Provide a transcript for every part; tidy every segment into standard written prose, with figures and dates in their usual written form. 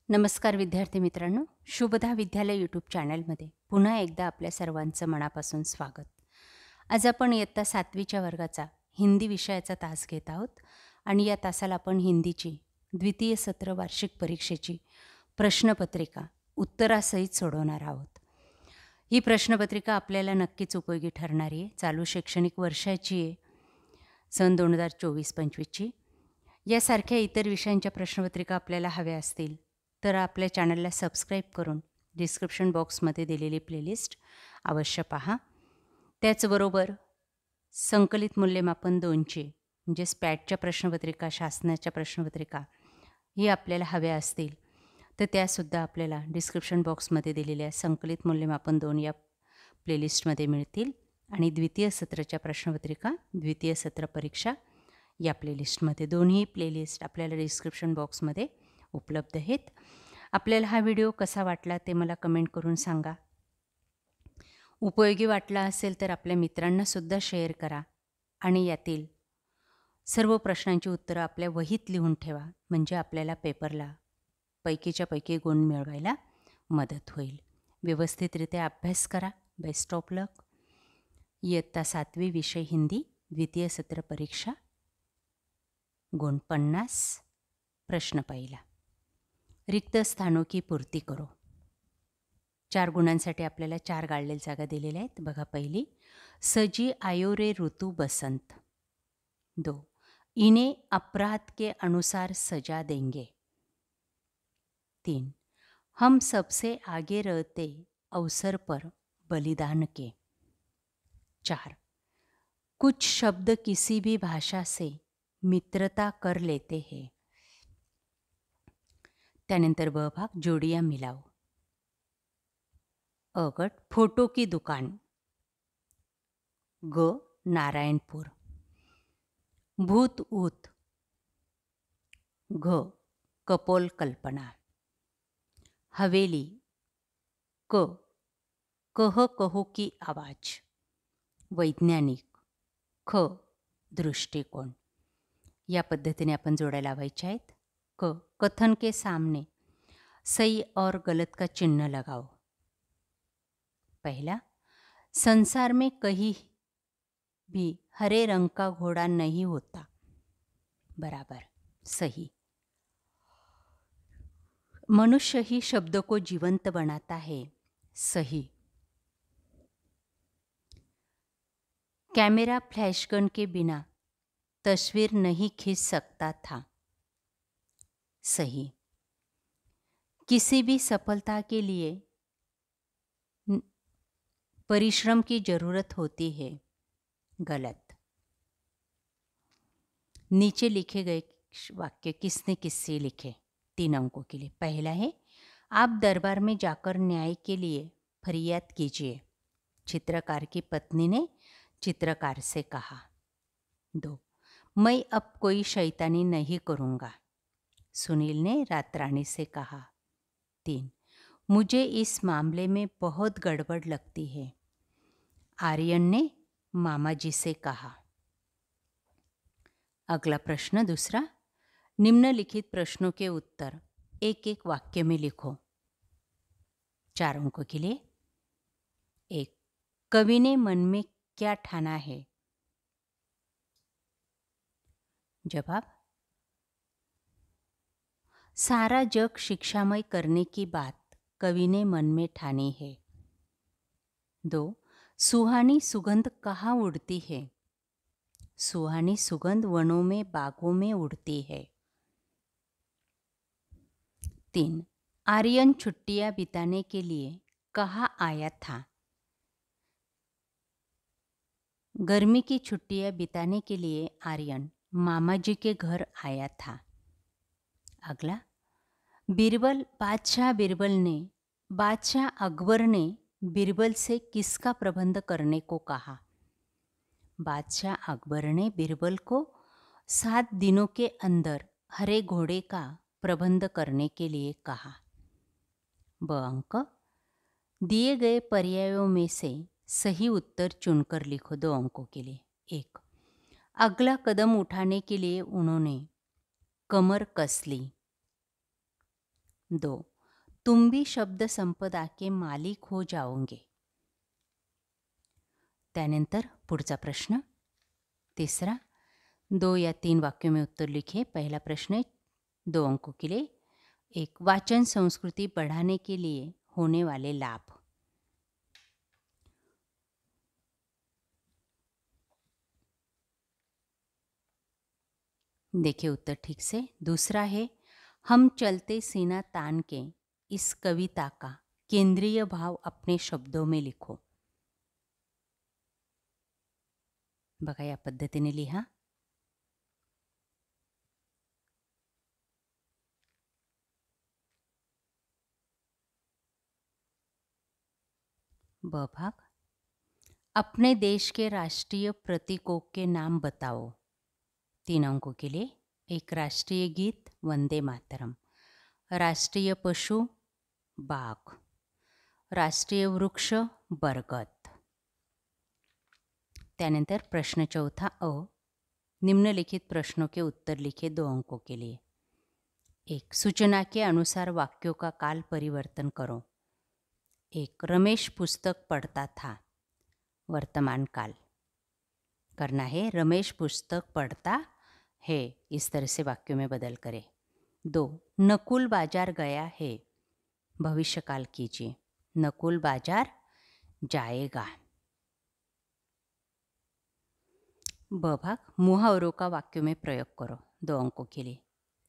नमस्कार विद्यार्थी मित्रांनो, शुभदा विद्यालय यूट्यूब चॅनलमध्ये पुन्हा एकदा आपल्या सर्वांचं मनापासून स्वागत. आज आपण इयत्ता 7वीच्या वर्गाचा हिंदी विषयाचा तास घेत आहोत आणि या तासाला आपण हिंदीची द्वितीय सत्र वार्षिक परीक्षेची प्रश्नपत्रिका उत्तरासहित सोडवणार आहोत. ही प्रश्नपत्रिका आपल्याला नक्कीच उपयोगी ठरणारी आहे. चालू शैक्षणिक वर्षाची आहे, सन 2024-25ची. यासारख्या इतर विषयांच्या प्रश्नपत्रिका आपल्याला हव्या असतील तर आपल्या चॅनलला सबस्क्राईब करून डिस्क्रिप्शन बॉक्समध्ये दिलेली प्लेलिस्ट अवश्य पहा. त्याचबरोबर संकलित मूल्यमापन 2ची म्हणजे स्पॅटच्या प्रश्नपत्रिका, शासनाच्या प्रश्नपत्रिका ही आपल्याला हव्या असतील तर त्यासुद्धा आपल्याला डिस्क्रिप्शन बॉक्समध्ये दिलेल्या संकलित मूल्यमापन 2 या प्लेलिस्टमध्ये मिळतील. आणि द्वितीय सत्राच्या प्रश्नपत्रिका, द्वितीय सत्र परीक्षा या प्लेलिस्टमध्ये, दोन्ही प्लेलिस्ट आपल्याला डिस्क्रिप्शन बॉक्समध्ये उपलब्ध आहेत. आपल्याला हा व्हिडिओ कसा वाटला ते मला कमेंट करून सांगा. उपयोगी वाटला असेल तर आपल्या मित्रांनासुद्धा शेअर करा आणि यातील सर्व प्रश्नांची उत्तरं आपल्या वहीत लिहून ठेवा, म्हणजे आपल्याला पेपरला पैकीच्या पैकी गुण मिळवायला मदत होईल. व्यवस्थितरित्या अभ्यास करा. बेस्ट ऑफ लक. इयत्ता 7वी विषय हिंदी, द्वितीय सत्र परीक्षा, गुण 50. प्रश्न पहिला. रिक्त स्थानों की पूर्ती करो. 4 गुणांसाठी आपल्याला 4 गाळलेल्या जागा दिलेल्या आहेत. बघा, पहिली, सजी आयो रे ऋतु बसंत. 2, इन्हें अपराध के अनुसार सजा देंगे. 3, हम सबसे आगे रहते अवसर पर बलिदान के. 4, कुछ शब्द किसी भी भाषा से मित्रता कर लेते हैं. त्यानंतर ब भाग, जोडियां मिलाओ. अ गट, फोटो की दुकान. ग, नारायणपुर. भूत ऊत. घ, कपोल कल्पना. हवेली. क, कह कहो की आवाज. वैज्ञानिक. ख, दृष्टिकोन. या पद्धतीने आपण जोड्या लावायच्या आहेत. क, कथन के सामने सही और गलत का चिन्ह लगाओ. पहला, संसार में कहीं भी हरे रंग का घोड़ा नहीं होता. बराबर, सही. मनुष्य ही शब्द को जीवंत बनाता है. सही. कैमरा फ्लैशगन के बिना तस्वीर नहीं खींच सकता था. सही. किसी भी सफलता के लिए परिश्रम की जरूरत होती है. गलत. नीचे लिखे गए वाक्य किसने किससे लिखे? 3 अंकों के लिए. पहला है, आप दरबार में जाकर न्याय के लिए फरियाद कीजिए. चित्रकार की पत्नी ने चित्रकार से कहा. 2, मैं अब कोई शैतानी नहीं करूँगा. सुनील ने रातरानी से कहा. 3, मुझे इस मामले में बहुत गड़बड़ लगती है. आर्यन ने मामाजी से कहा. अगला प्रश्न दूसरा, निम्नलिखित प्रश्नों के उत्तर एक एक वाक्य में लिखो. 4 अंकों के लिए. 1, कवि ने मन में क्या ठाना है? जवाब, सारा जग शिक्षामय करने की बात कवि ने मन में ठानी है. 2, सुहानी सुगंध कहाँ उड़ती है? सुहानी सुगंध वनों में, बागों में उड़ती है. 3, आर्यन छुट्टियां बिताने के लिए कहाँ आया था? गर्मी की छुट्टियां बिताने के लिए आर्यन मामाजी के घर आया था. अगला, बादशाह अकबर ने बीरबल से किसका प्रबंध करने को कहा? बादशाह अकबर ने बीरबल को 7 दिनों के अंदर हरे घोड़े का प्रबंध करने के लिए कहा. ब अंक, दिए गए पर्यायों में से सही उत्तर चुनकर लिखो. 2 अंकों के लिए. 1, अगला कदम उठाने के लिए उन्होंने कमर कस ली. 2. तुम भी शब्द संपदा के मालिक हो जाओगे. त्यानंतर पुढचा प्रश्न तीसरा. 2 या 3 वाक्यों में उत्तर लिखिए. पहला प्रश्न है 2 अंकों के लिए. 1. वाचन संस्कृति बढ़ाने के लिए होने वाले लाभ. देखिए उत्तर ठीक से. दूसरा है हम चलते सीना तान के इस कविता का केंद्रीय भाव अपने शब्दों में लिखो. बघा या पद्धतीने लिहा. ब भाग. अपने देश के राष्ट्रीय प्रतीकों के नाम बताओ. 3 अंकों के लिए. 1. राष्ट्रीय गीत वंदे मातरम. राष्ट्रीय पशु बाघ. राष्ट्रीय वृक्ष बरगद. त्यानंतर प्रश्न चौथा अ. निम्नलिखित प्रश्नों के उत्तर लिखे 2 अंकों के लिए. 1. सूचना के अनुसार वाक्यों का काल परिवर्तन करो. 1. रमेश पुस्तक पढ़ता था. वर्तमान काल करना है. रमेश पुस्तक पढ़ता है, इस तरह से वाक्यों में बदल करें. 2. नकुल बाजार गया है. भविष्य काल कीजिए. नकुल बाजार जाएगा. ब भाग. मुहावरों का वाक्यों में प्रयोग करो. 2 अंकों के लिए.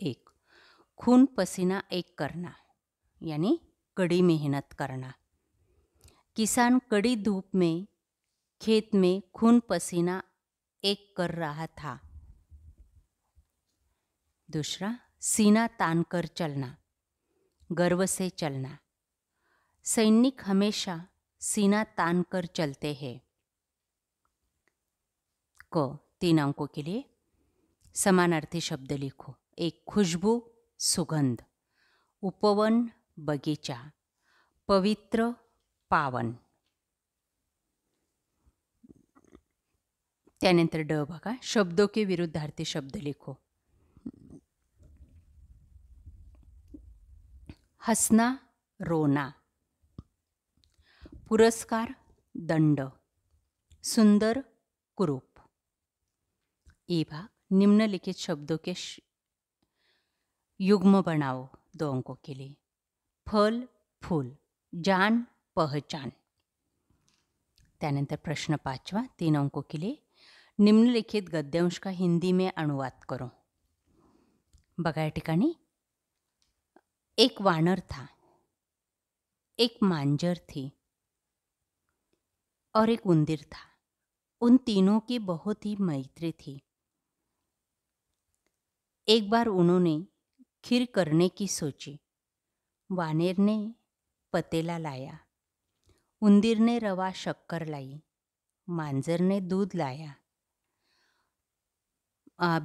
1. खून पसीना एक करना, यानी कड़ी मेहनत करना. किसान कड़ी धूप में खेत में खून पसीना एक कर रहा था. दूसरा. सीना तानकर चलना, गर्व से चलना. सैनिक हमेशा सीना तानकर चलते हैं. क. 3 अंकों के लिए. समानार्थी शब्द लिखो. 1. खुशबू सुगंध. उपवन बगीचा. पवित्र पावन. त्यानंतर ड बघा. शब्दों के विरुद्धार्थी शब्द लिखो. हसना रोना. पुरस्कार दंड. सुंदर कुरूप. ए भाग. निम्नलिखित शब्दों के युग्म बनाओ. 2 अंकों के लिए. फल फूल. जान पहचान. त्यानंतर प्रश्न 5वां 3 अंकों के लिए. निम्नलिखित गद्यांश का हिंदी में अनुवाद करो. बघा या ठिकाणी. एक वानर था, एक मांजर थी और एक उंदीर था. उन तीनों की बहुत ही मैत्री थी. एक बार उन्होंने खीर करने की सोची. वानेर ने पतेला लाया. उंदीर ने रवा शक्कर लाई. मांजर ने दूध लाया.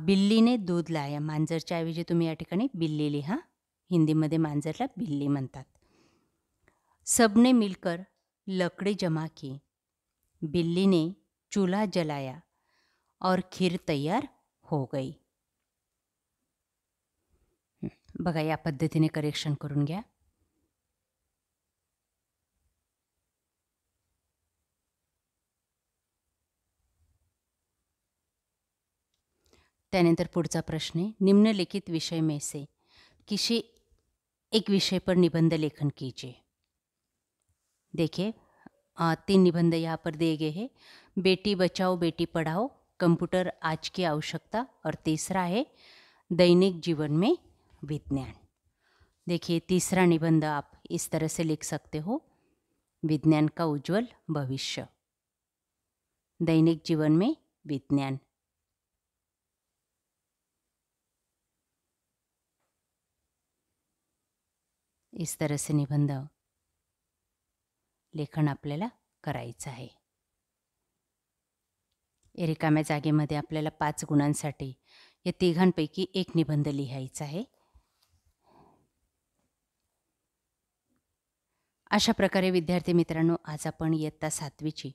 बिल्ली ने दूध लाया. मांजरच्या ऐवजी तुम्ही या ठिकाणी बिल्ली लिहा. हिंदीमध्ये मांजरला बिल्ली म्हणतात. सबने मिलकर लकड़ी जमा की. बिल्ली ने चूल्हा जलाया और खीर तैयार हो गई. बघा या पद्धतीने करेक्शन करून घ्या. त्यानंतर पुढचा प्रश्न है. निम्नलिखित विषय में से किसी एक विषय पर निबंध लेखन कीजिए. देखिए 3 निबंध यहाँ पर दिए गए हैं. बेटी बचाओ बेटी पढ़ाओ, कंप्यूटर आज की आवश्यकता, और तीसरा है दैनिक जीवन में विज्ञान. देखिए तीसरा निबंध आप इस तरह से लिख सकते हो. विज्ञान का उज्जवल भविष्य. दैनिक जीवन में विज्ञान. इस तरह से निबंध लेखन आपल्याला करायचं आहे. रिकाम्या जागेमध्ये आपल्याला 5 गुणांसाठी या तिघांपैकी एक निबंध लिहायचा आहे. अशा प्रकारे विद्यार्थी मित्रांनो, आज आपण इयत्ता 7वीची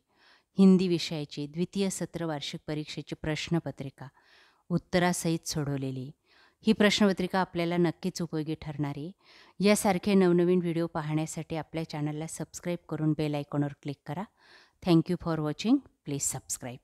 हिंदी विषयाची द्वितीय सत्र वार्षिक परीक्षेची प्रश्नपत्रिका उत्तरासहित सोडवलेली. ही प्रश्नपत्रिका आपल्याला नक्कीच उपयोगी ठरणार आहे. यासारखे नवनवीन व्हिडिओ पाहण्यासाठी आपल्या चॅनलला सबस्क्राईब करून बेल आयकॉनवर क्लिक करा. Thank you for watching. Please subscribe.